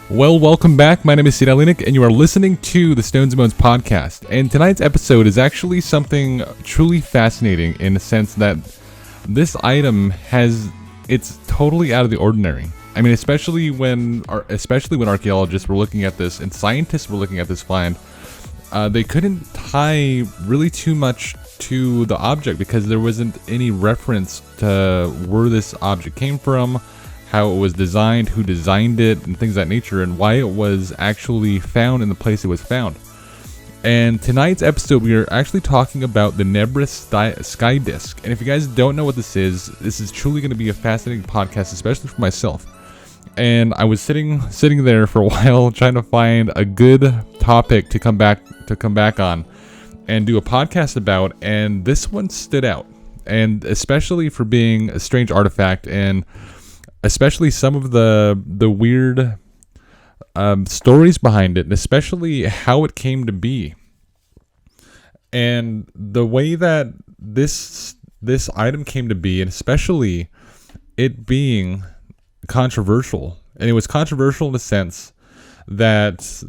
Well, welcome back. My name is Cdale Enick, and you are listening to the Stones and Bones podcast. And tonight's episode is actually something truly fascinating in the sense that this item it's totally out of the ordinary. I mean, especially when archaeologists were looking at this and scientists were looking at this find, they couldn't tie really too much to the object because there wasn't any reference to where this object came from, how it was designed, who designed it, and things of that nature, and why it was actually found in the place it was found. And tonight's episode, we are actually talking about the Nebra Sky Disk. And if you guys don't know what this is truly going to be a fascinating podcast, especially for myself. And I was sitting there for a while trying to find a good topic to come back on and do a podcast about, and this one stood out. And especially for being a strange artifact, and especially some of the weird stories behind it, and especially how it came to be, and the way that this item came to be, and especially it being controversial. And it was controversial in the sense that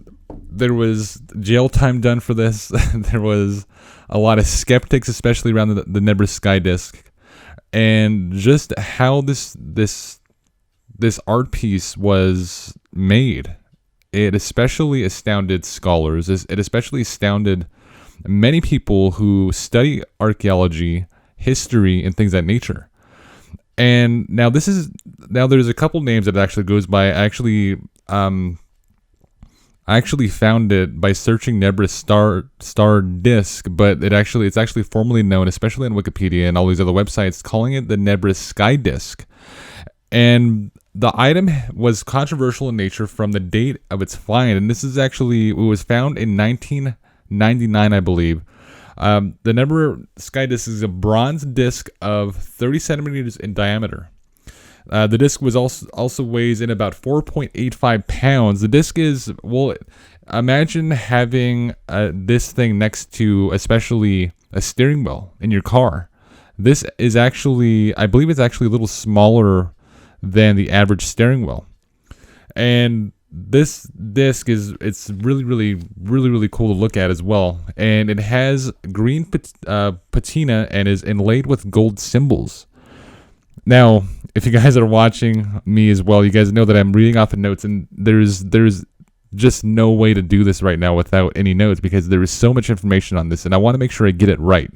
there was jail time done for this. There was a lot of skeptics, especially around the Nebra Sky Disk, and just how this art piece was made. It especially astounded scholars. It especially astounded many people who study archaeology, history, and things of that nature. And now there's a couple names that it actually goes by. I actually found it by searching Nebra Star Disk, but it's actually formally known, especially on Wikipedia and all these other websites, calling it the Nebra Sky Disk. And the item was controversial in nature from the date of its find, and this is actually, it was found in 1999, I believe. The Nebra Sky Disk is a bronze disc of 30 centimeters in diameter. The disc was also weighs in about 4.85 pounds. The disc is, well, imagine having this thing next to, especially a steering wheel in your car. This is actually, I believe it's actually a little smaller than the average steering wheel. And this disc it's really cool to look at as well. And it has green patina and is inlaid with gold symbols. Now, if you guys are watching me as well, you guys know that I'm reading off the notes, and there's just no way to do this right now without any notes, because there is so much information on this, and I want to make sure I get it right,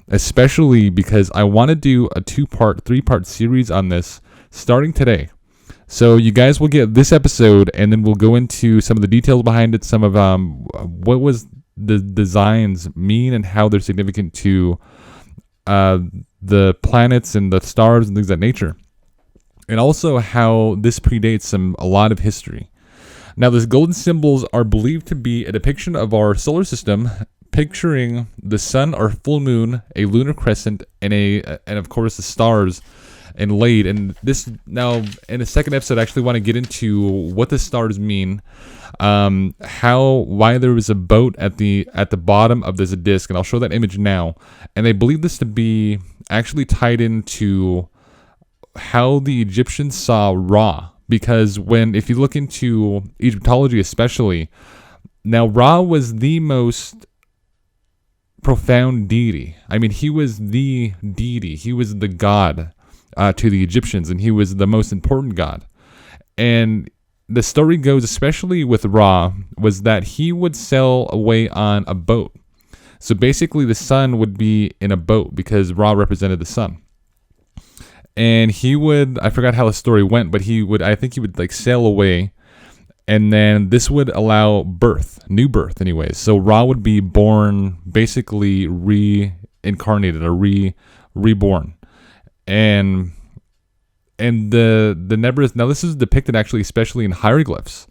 especially because I want to do a 3-part series on this starting today. So you guys will get this episode, and then we'll go into some of the details behind it, some of what was the designs mean and how they're significant to the planets and the stars and things of that nature, and also how this predates a lot of history. Now, these golden symbols are believed to be a depiction of our solar system, picturing the sun or full moon, a lunar crescent, and of course the stars inlaid. And this, now in the second episode, I actually want to get into what the stars mean, why there was a boat at the bottom of this disc, and I'll show that image now. And they believe this to be actually tied into how the Egyptians saw Ra, because if you look into Egyptology especially, now Ra was the most profound deity. I mean, he was the deity, he was the god to the Egyptians, and he was the most important god. And the story goes, especially with Ra, was that he would sail away on a boat. So basically the sun would be in a boat because Ra represented the sun. And he would, I forgot how the story went, but I think he would like sail away, and then this would allow new birth anyways. So Ra would be born, basically reincarnated or reborn. And the Nebra, now this is depicted actually especially in hieroglyphs.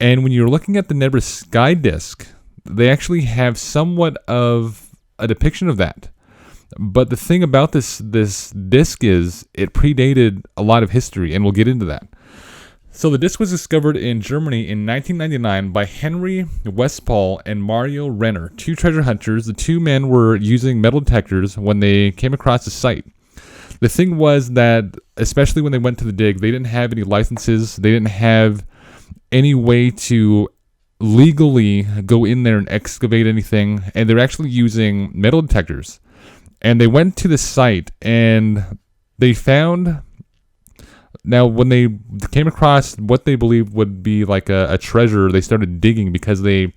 And when you're looking at the Nebra Sky Disk, they actually have somewhat of a depiction of that. But the thing about this disc is it predated a lot of history, and we'll get into that. So the disc was discovered in Germany in 1999 by Henry Westphal and Mario Renner, two treasure hunters. The two men were using metal detectors when they came across the site. The thing was that, especially when they went to the dig, they didn't have any licenses. They didn't have any way to legally go in there and excavate anything, and they're actually using metal detectors. And they went to the site and they found, now when they came across what they believed would be like a treasure, they started digging because they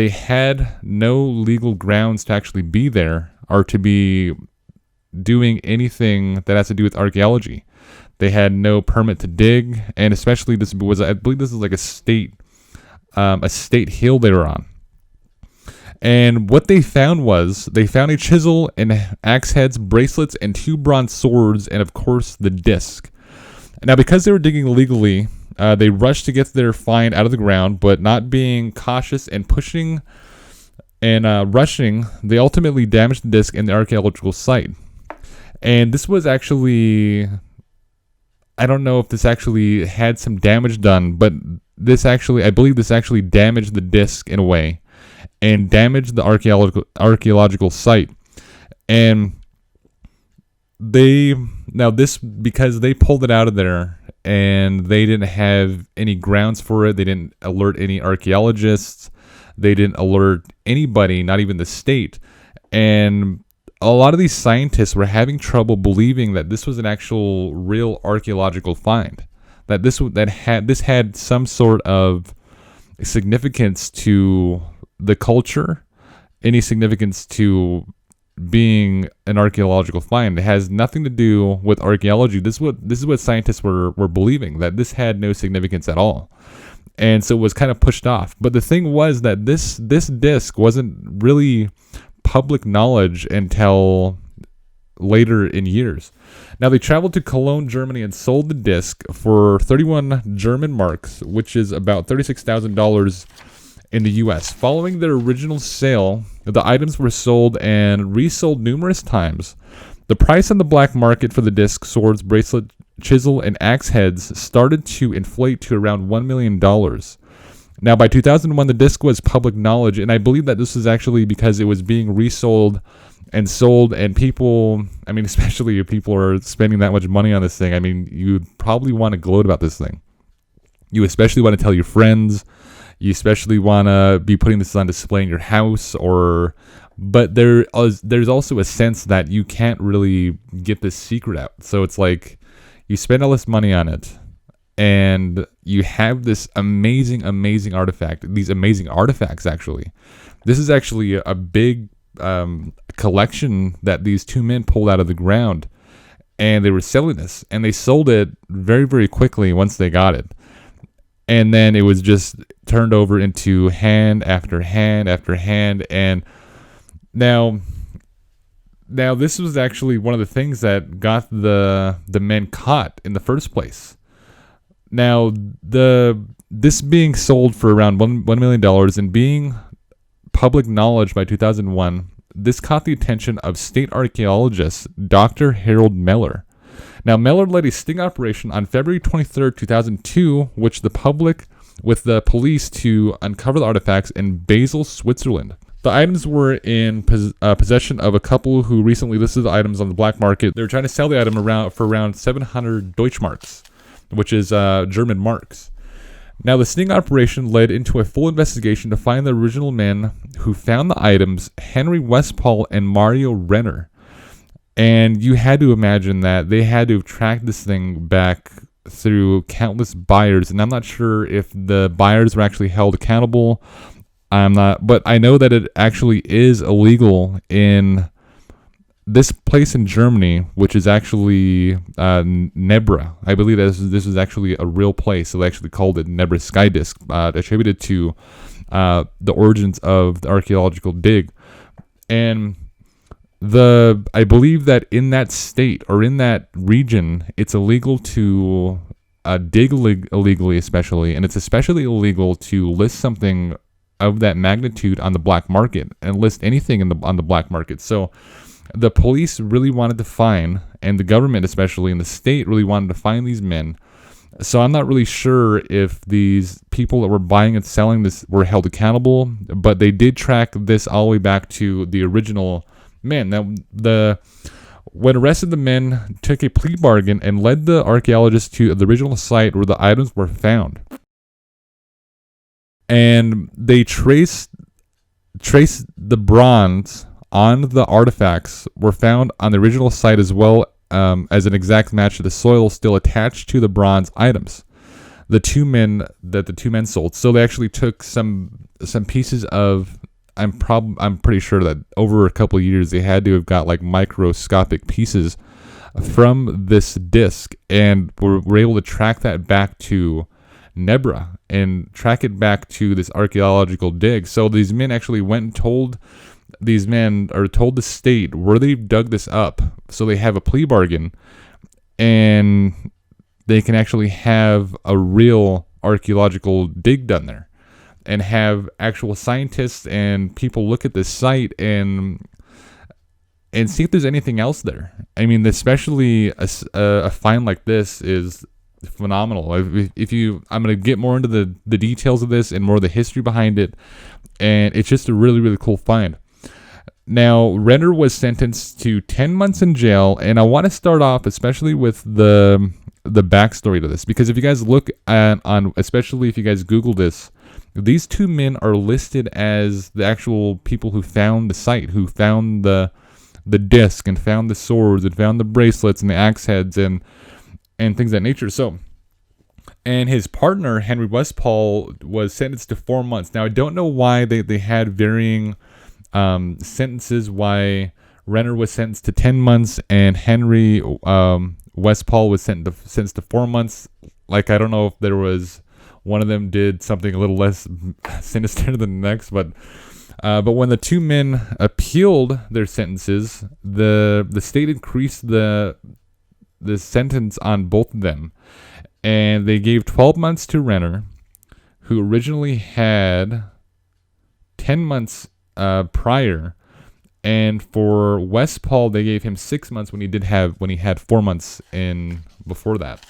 had no legal grounds to actually be there or to be doing anything that has to do with archaeology. They had no permit to dig, and especially this was, I believe this is like a state hill they were on. And what they found was, they found a chisel and axe heads, bracelets, and 2 bronze swords, and of course the disc. Now, because they were digging illegally, they rushed to get their find out of the ground, but not being cautious and pushing and rushing, they ultimately damaged the disc in the archaeological site. And this was actually, I don't know if this actually had some damage done, but I believe this actually damaged the disc in a way and damaged the archaeological site. And because they pulled it out of there and they didn't have any grounds for it, they didn't alert any archaeologists, they didn't alert anybody, not even the state. And a lot of these scientists were having trouble believing that this was an actual real archaeological find, that this had some sort of significance to the culture, any significance to being an archaeological find. It has nothing to do with archaeology. This is what scientists were believing, that this had no significance at all. And so it was kind of pushed off. But the thing was that this disc wasn't really public knowledge until later in years. Now, they traveled to Cologne, Germany, and sold the disc for 31 German marks, which is about $36,000 in the US. Following their original sale, the items were sold and resold numerous times. The price on the black market for the disc, swords, bracelet, chisel, and axe heads started to inflate to around $1 million. Now, by 2001, the disc was public knowledge, and I believe that this was actually because it was being resold and sold, and people, I mean, especially if people are spending that much money on this thing, I mean, you probably want to gloat about this thing. You especially want to tell your friends. You especially want to be putting this on display in your house, but there's also a sense that you can't really get this secret out. So it's like you spend all this money on it, and you have this amazing artifact, these amazing artifacts, actually. This is actually a big collection that these 2 men pulled out of the ground, and they were selling this, and they sold it very, very quickly once they got it. And then it was just turned over into hand after hand after hand. And now this was actually one of the things that got the men caught in the first place. Now, this being sold for around $1 million and being public knowledge by 2001, this caught the attention of state archaeologist Dr. Harold Meller. Now, Meller led a sting operation on February 23rd, 2002, with the police to uncover the artifacts in Basel, Switzerland. The items were in possession of a couple who recently listed the items on the black market. They were trying to sell the item for around 700 Deutschmarks, which is German marks. Now, the sting operation led into a full investigation to find the original men who found the items, Henry Westphal and Mario Renner. And you had to imagine that they had to have tracked this thing back through countless buyers. And I'm not sure if the buyers were actually held accountable. But I know that it actually is illegal in this place in Germany, which is actually Nebra. I believe that this is actually a real place. So they actually called it Nebra Sky Disk, attributed to the origins of the archaeological dig. And I believe that in that state or in that region, it's illegal to dig illegally, especially, and it's especially illegal to list something of that magnitude on the black market and list anything on the black market. So the police really wanted to find, and the government especially, and the state really wanted to find these men. So I'm not really sure if these people that were buying and selling this were held accountable, but they did track this all the way back to the original men. Now, when arrested, the men took a plea bargain and led the archaeologists to the original site where the items were found. and they trace the bronze on the artifacts were found on the original site, as well as an exact match of the soil still attached to the bronze items. The two men sold. So they actually took some pieces of. I'm pretty sure that over a couple of years they had to have got like microscopic pieces from this disc, and were able to track that back to Nebra and track it back to this archaeological dig. So these men actually went and told the state where they dug this up, so they have a plea bargain, and they can actually have a real archaeological dig done there, and have actual scientists and people look at this site and see if there's anything else there. I mean, especially a find like this is phenomenal. I'm going to get more into the details of this and more of the history behind it, and it's just a really, really cool find. Now, Renner was sentenced to 10 months in jail, and I want to start off especially with the backstory to this, because if you guys look especially if you guys Google this, these two men are listed as the actual people who found the site, who found the disc and found the swords and found the bracelets and the axe heads and things of that nature. So, and his partner, Henry Westphal, was sentenced to 4 months. Now, I don't know why they had varying sentences, why Renner was sentenced to 10 months and Henry Westphal was sentenced to 4 months. Like, I don't know if there was one of them did something a little less sinister than the next, but when the two men appealed their sentences, the state increased the sentence on both of them, and they gave 12 months to Renner, who originally had 10 months prior, and for Westphal they gave him 6 months when he had 4 months in before that.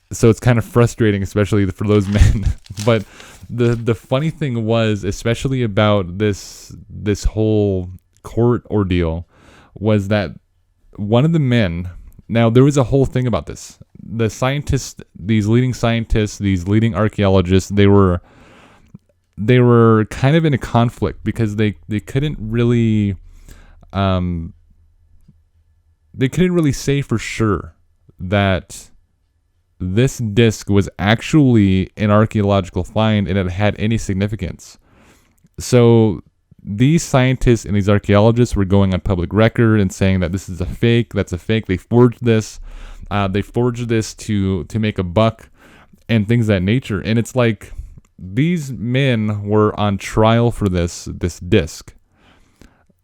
So it's kind of frustrating, especially for those men. But the funny thing was, especially about this whole court ordeal, was that one of the men. Now, there was a whole thing about this. The scientists, these leading archaeologists, they were kind of in a conflict because they couldn't really say for sure that this disc was actually an archaeological find and it had any significance. So these scientists and these archaeologists were going on public record and saying that this is a fake, that's a fake, they forged this. They forged this to make a buck and things of that nature. And it's like these men were on trial for this disc.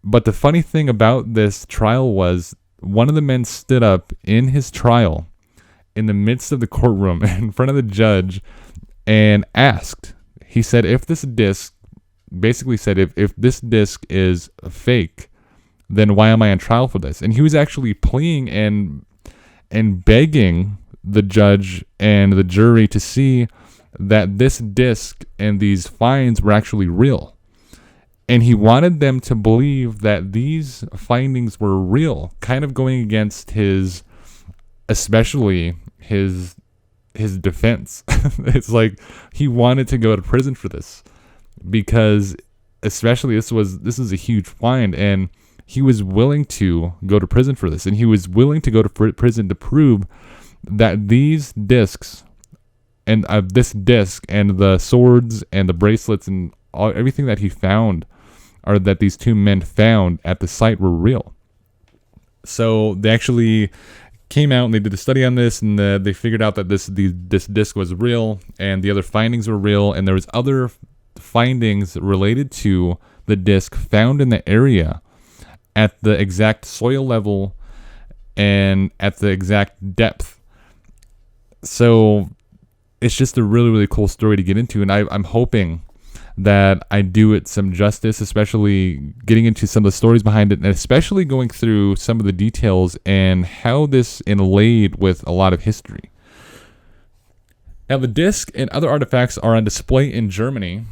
But the funny thing about this trial was one of the men stood up in his trial in the midst of the courtroom in front of the judge and asked, he said, if this disc is a fake, then why am I on trial for this? And he was actually pleading and begging the judge and the jury to see that this disc and these finds were actually real. And he wanted them to believe that these findings were real, kind of going against especially his defense. It's like he wanted to go to prison for this because especially this is a huge find, and he was willing to go to prison for this, and he was willing to go to prison to prove that these discs and this disc and the swords and the bracelets and everything that he found, or that these two men found at the site, were real. So they actually came out and they did a study on this, and they figured out that this disc was real, and the other findings were real, and there was other findings related to the disc found in the area at the exact soil level and at the exact depth. So it's just a really, really cool story to get into, and I'm hoping that I do it some justice, especially getting into some of the stories behind it, and especially going through some of the details and how this inlaid with a lot of history. Now, the disc and other artifacts are on display in Germany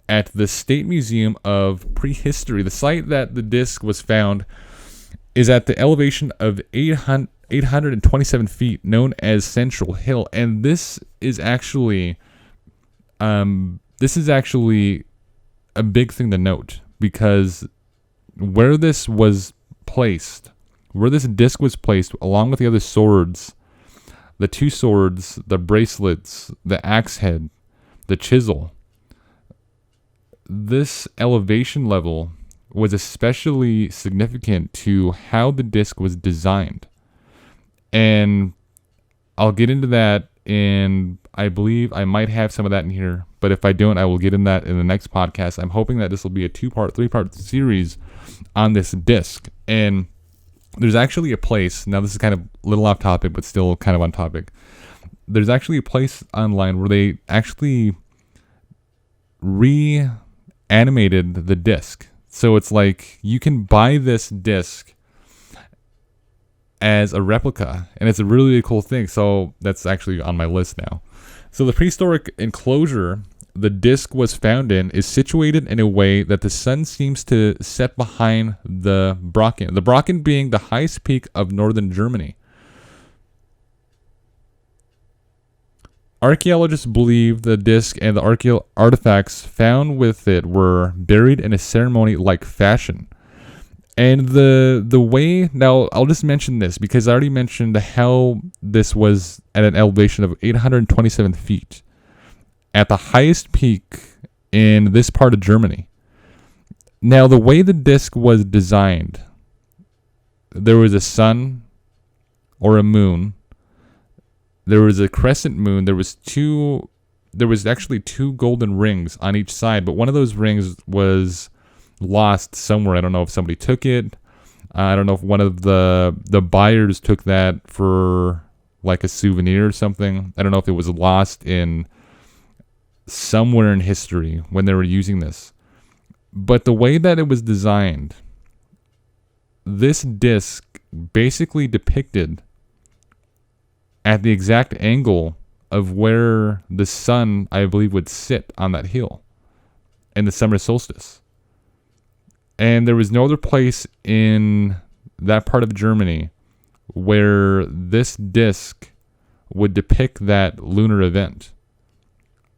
at the State Museum of Prehistory. The site that the disc was found is at the elevation of 827 feet, known as Central Hill, and this is actually this is actually a big thing to note, because where this was placed, where this disc was placed, along with the other swords, the two swords, the bracelets, the axe head, the chisel, this elevation level was especially significant to how the disc was designed. And I'll get into that, and I believe I might have some of that in here, but if I don't, I will get in that in the next podcast. I'm hoping that this will be a 3-part series on this disc. And there's actually a place, now this is kind of a little off topic, but still kind of on topic. There's actually a place online where they actually reanimated the disc. So it's like you can buy this disc as a replica, and it's a really, really cool thing. So that's actually on my list now. So the prehistoric enclosure the disc was found in is situated in a way that the sun seems to set behind the Brocken. The Brocken being the highest peak of northern Germany. Archaeologists believe the disc and the artifacts found with it were buried in a ceremony-like fashion. And the way, now I'll just mention this because I already mentioned how this was at an elevation of 827 feet. At the highest peak in this part of Germany. Now, the way the disc was designed, there was a sun or a moon. There was a crescent moon. There was actually two golden rings on each side, but one of those rings was lost somewhere. I don't know if somebody took it. I don't know if one of the buyers took that for like a souvenir or something. I don't know if it was lost in somewhere in history when they were using this. But the way that it was designed, this disc basically depicted at the exact angle of where the sun, I believe, would sit on that hill in the summer solstice. And there was no other place in that part of Germany where this disc would depict that lunar event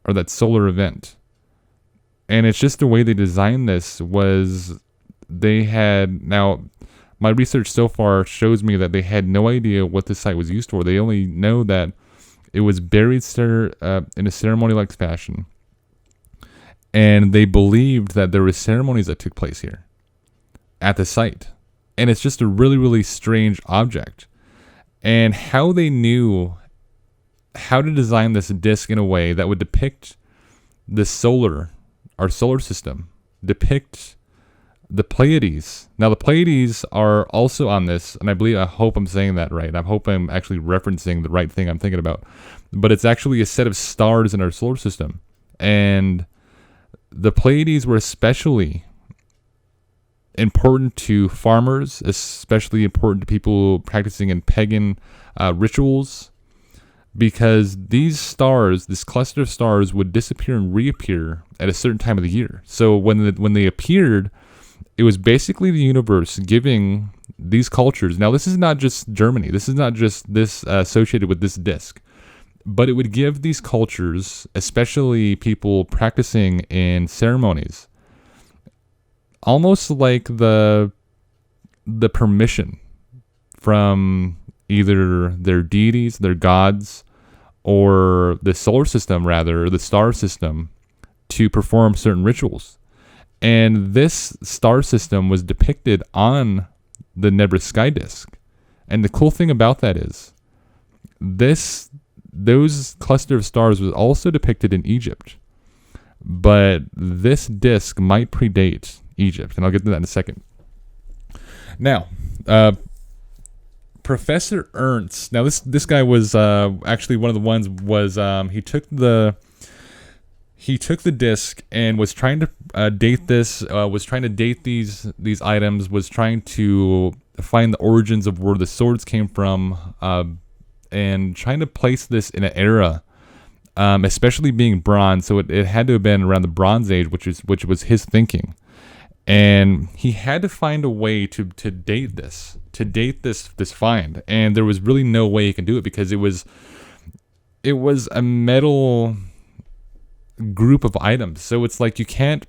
or that solar event. And it's just the way they designed this was they had, now my research so far shows me that they had no idea what this site was used for. They only know that it was buried in a ceremony-like fashion. And they believed that there were ceremonies that took place here at the site. And it's just a really, really strange object. And how they knew how to design this disc in a way that would depict our solar system, depict the Pleiades. Now, the Pleiades are also on this, and I hope I'm saying that right. I hope I'm actually referencing the right thing I'm thinking about. But it's actually a set of stars in our solar system. And the Pleiades were especially important to farmers, especially important to people practicing in pagan rituals, because these stars, this cluster of stars, would disappear and reappear at a certain time of the year. So when they appeared, it was basically the universe giving these cultures. Now, this is not just Germany. This is not just this associated with this disc. But it would give these cultures, especially people practicing in ceremonies, almost like the permission from either their deities, their gods, or the solar system, rather, or the star system, to perform certain rituals. And this star system was depicted on the Nebra Sky Disk. And the cool thing about that is, those cluster of stars was also depicted in Egypt. But this disc might predate Egypt, and I'll get to that in a second. Now, Professor Ernst. Now, this guy was actually one of the ones. He took the disc and was trying to date this. Was trying to date these items. Was trying to find the origins of where the swords came from, and trying to place this in an era, especially being bronze. So it had to have been around the Bronze Age, which was his thinking. And he had to find a way to date this find, and there was really no way he can do it because it was a metal. group of items. So it's like you can't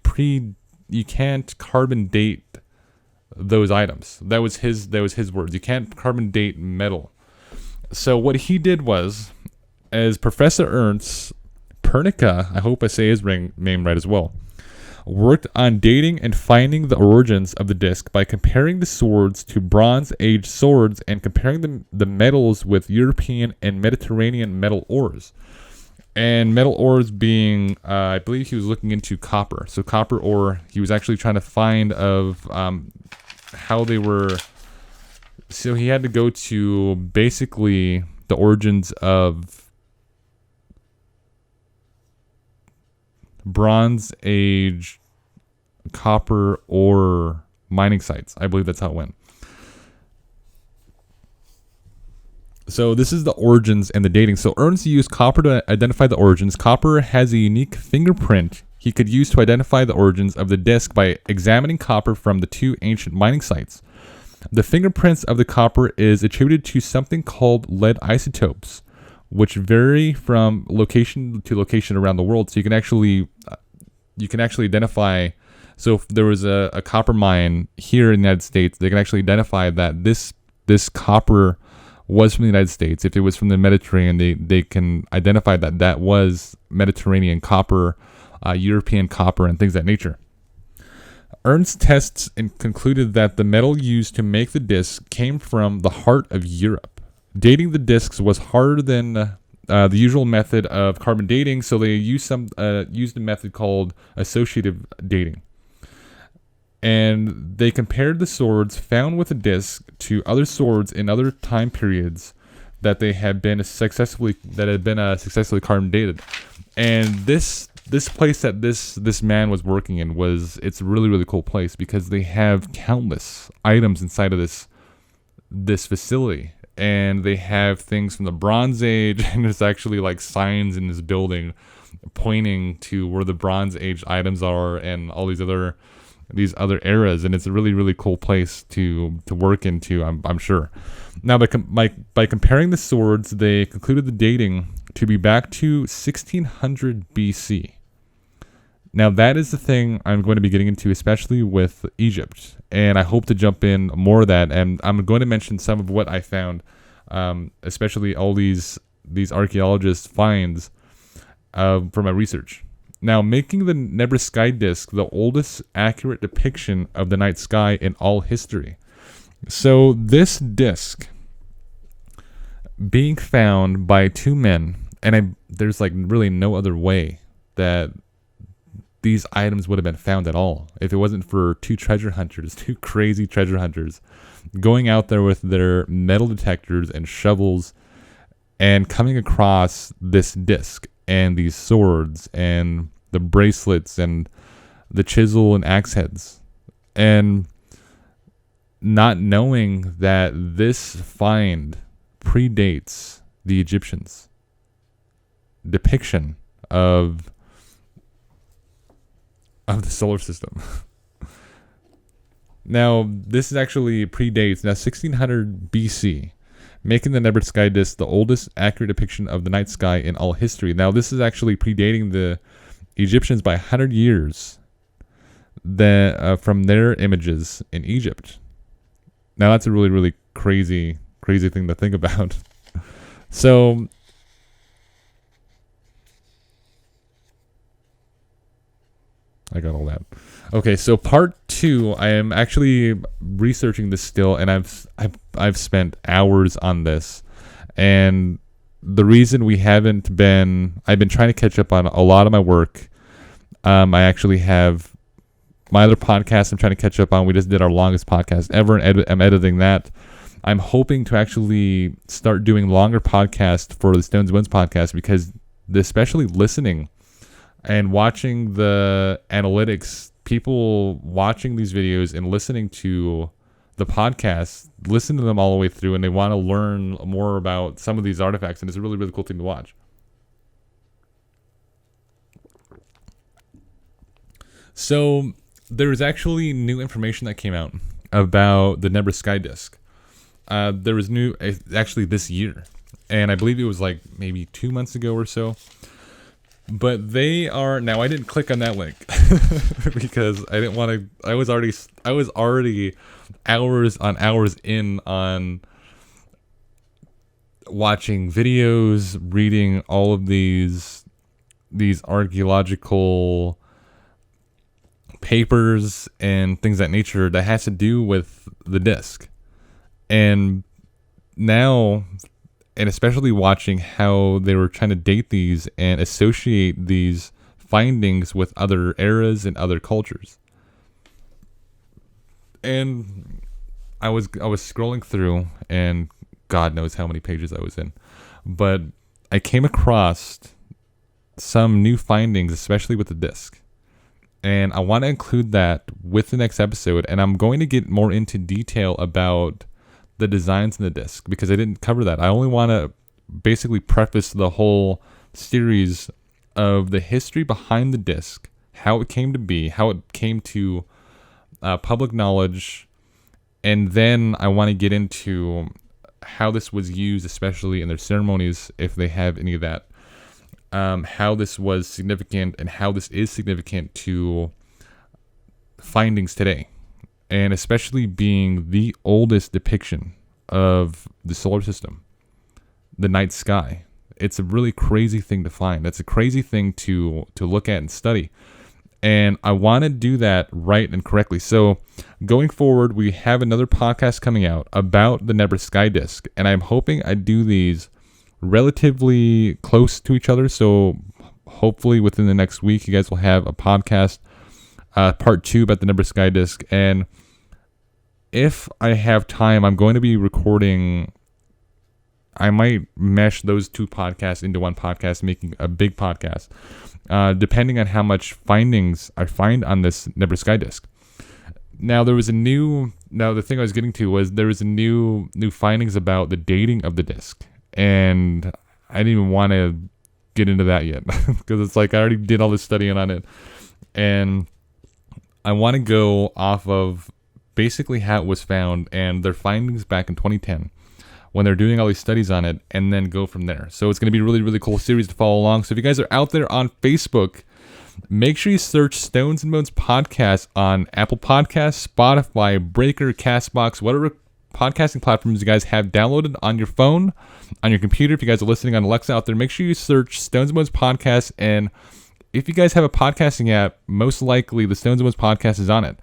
carbon date those items. That was his words. You can't carbon date metal. So what he did was, as Professor Ernst Pernica, I hope I say his name right as well, worked on dating and finding the origins of the disc by comparing the swords to Bronze Age swords and comparing the metals with European and Mediterranean metal ores. And metal ores being, I believe he was looking into copper. So copper ore, he was actually trying to find of how they were. So he had to go to basically the origins of Bronze Age copper ore mining sites. I believe that's how it went. So this is the origins and the dating. So Ernst used copper to identify the origins. Copper has a unique fingerprint he could use to identify the origins of the disc by examining copper from the two ancient mining sites. The fingerprints of the copper is attributed to something called lead isotopes, which vary from location to location around the world. So you can actually identify. So if there was a copper mine here in the United States, they can actually identify that this copper was from the United States. If it was from the Mediterranean, they can identify that was Mediterranean copper, European copper, and things of that nature. Ernst tests and concluded that the metal used to make the disc came from the heart of Europe. Dating the discs was harder than the usual method of carbon dating, so they used a method called associative dating. And they compared the swords found with the disc to other swords in other time periods that had been successfully carbon dated. And this place that this man was working in it's a really, really cool place because they have countless items inside of this facility. And they have things from the Bronze Age, and there's actually like signs in this building pointing to where the Bronze Age items are and all these other eras, and it's a really, really cool place to work into, I'm sure. Now, by comparing the swords, they concluded the dating to be back to 1600 BC. Now, that is the thing I'm going to be getting into, especially with Egypt, and I hope to jump in more of that, and I'm going to mention some of what I found, especially all these archaeologists' finds from my research. Now, making the Nebra Sky Disk the oldest accurate depiction of the night sky in all history. So this disk being found by two men, and there's like really no other way that these items would have been found at all if it wasn't for two crazy treasure hunters, going out there with their metal detectors and shovels and coming across this disc and these swords and the bracelets and the chisel and axe heads, and not knowing that this find predates the Egyptians' depiction of the solar system. Now, this actually predates 1600 BC, making the Nebra Sky Disk the oldest accurate depiction of the night sky in all history. Now, this is actually predating the Egyptians by 100 years from their images in Egypt. Now, that's a really, really crazy thing to think about. So, I got all that. Okay, so part 2, I am actually researching this still, and I've spent hours on this, and the reason I've been trying to catch up on a lot of my work. I actually have my other podcast I'm trying to catch up on. We just did our longest podcast ever, and I'm editing that. I'm hoping to actually start doing longer podcasts for the Stones Wins podcast, because especially listening and watching the analytics, people watching these videos and listening to the podcast, listen to them all the way through, and they want to learn more about some of these artifacts, and it's a really, really cool thing to watch. So there's actually new information that came out about the Nebra Sky Disk. There was actually this year, and I believe it was like maybe 2 months ago or so. But they are now. I didn't click on that link because I didn't want to. I was already hours on hours in on watching videos, reading all of these archaeological papers and things of that nature that has to do with the disc. And now, and especially watching how they were trying to date these and associate these findings with other eras and other cultures. And I was scrolling through, and God knows how many pages I was in, but I came across some new findings, especially with the disc. And I want to include that with the next episode, and I'm going to get more into detail about the designs in the disc because I didn't cover that. I only want to basically preface the whole series of the history behind the disc, how it came to be, how it came to public knowledge, and then I want to get into how this was used, especially in their ceremonies, if they have any of that. How this was significant and how this is significant to findings today, and especially being the oldest depiction of the solar system, the night sky. It's a really crazy thing to find. That's a crazy thing to look at and study. And I want to do that right and correctly. So going forward, we have another podcast coming out about the Nebra Sky Disk, and I'm hoping I do these relatively close to each other, so hopefully within the next week you guys will have a podcast part 2 about the Nebra Sky Disk. And if I have time, I'm going to be recording, I might mesh those 2 podcasts into one podcast, making a big podcast, depending on how much findings I find on this Nebra Sky Disk. Now the thing I was getting to was there was a new findings about the dating of the disc. And I didn't even want to get into that yet because it's like I already did all this studying on it. And I want to go off of basically how it was found and their findings back in 2010 when they're doing all these studies on it, and then go from there. So it's going to be a really, really cool series to follow along. So if you guys are out there on Facebook, make sure you search Stones and Bones Podcast on Apple Podcasts, Spotify, Breaker, CastBox, whatever podcasting platforms you guys have downloaded on your phone, on your computer. If you guys are listening on Alexa out there, make sure you search Stones and Bones Podcast. And if you guys have a podcasting app, most likely the Stones and Bones Podcast is on it.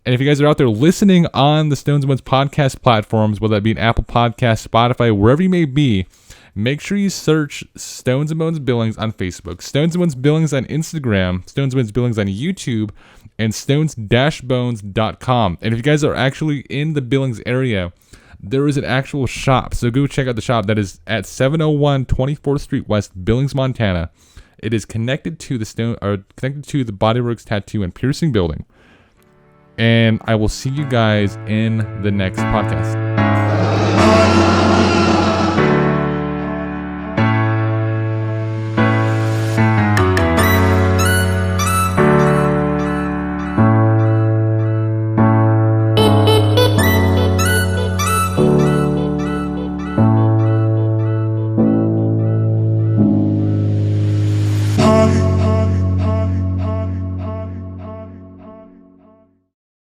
And if you guys are out there listening on the Stones and Bones Podcast platforms, whether that be an Apple Podcast, Spotify, wherever you may be, make sure you search Stones and Bones Billings on Facebook, Stones and Bones Billings on Instagram, Stones and Bones Billings on YouTube, and stones-bones.com. And if you guys are actually in the Billings area, there is an actual shop. So go check out the shop that is at 701 24th Street West, Billings, Montana. It is connected to the Bodyworks Tattoo and Piercing building. And I will see you guys in the next podcast.